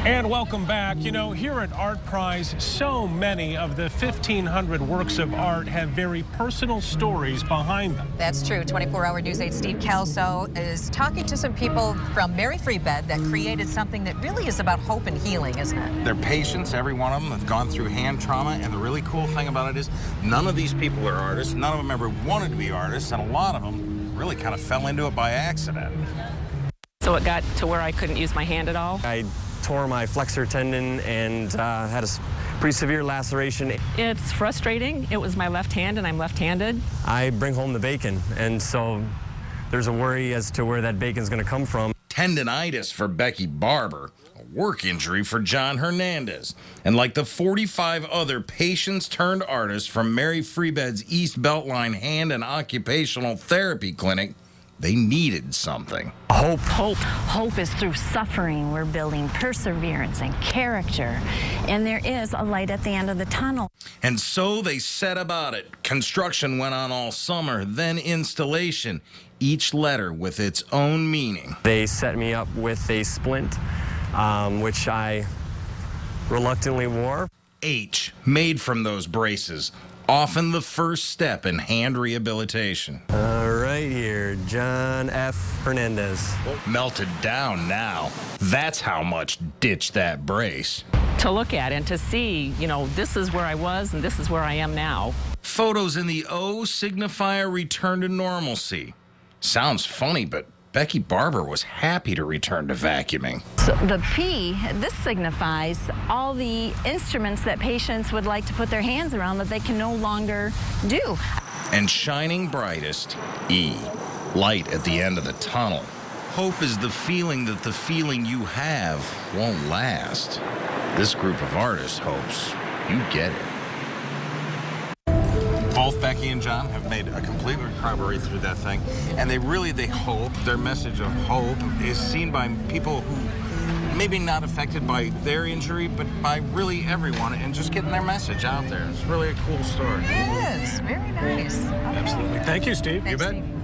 And welcome back. You know, here at ArtPrize, so many of the 1,500 works of art have very personal stories behind them. That's true. 24-hour News 8 Steve Kelso is talking to some people from Mary Free Bed that created something that really is about hope and healing, isn't it? They're patients. Every one of them have gone through hand trauma, and the really cool thing about it is none of these people are artists. None of them ever wanted to be artists, and a lot of them really kind of fell into it by accident. So it got to where I couldn't use my hand at all. I tore my flexor tendon and had a pretty severe laceration. It's frustrating. It was my left hand, and I'm left-handed. I bring home the bacon, and so there's a worry as to where that bacon's going to come from. Tendinitis for Becky Barber, a work injury for John Hernandez. And like the 45 other patients turned artists from Mary Free Bed's East Beltline Hand and Occupational Therapy Clinic, they needed something. Hope. Hope is through suffering. We're building perseverance and character, and there is a light at the end of the tunnel. And so they set about it. Construction went on all summer, then installation, each letter with its own meaning. They set me up with a splint, which I reluctantly wore. H, made from those braces, often the first step in hand rehabilitation. Right here, John F. Hernandez. Melted down now. That's how much ditched that brace. To look at and to see, you know, this is where I was and this is where I am now. Photos in the O signify a return to normalcy. Sounds funny, but Becky Barber was happy to return to vacuuming. So the P, this signifies all the instruments that patients would like to put their hands around that they can no longer do. And shining brightest, E, light at the end of the tunnel. Hope is the feeling that the feeling you have won't last. This group of artists hopes you get it. Both Becky and John have made a complete recovery through that thing, and they hope, their message of hope is seen by people who maybe not affected by their injury, but by really everyone, and just getting their message out there. It's really a cool story. It is. Very nice. Absolutely. Thank you, Steve. Thanks, You bet. Steve.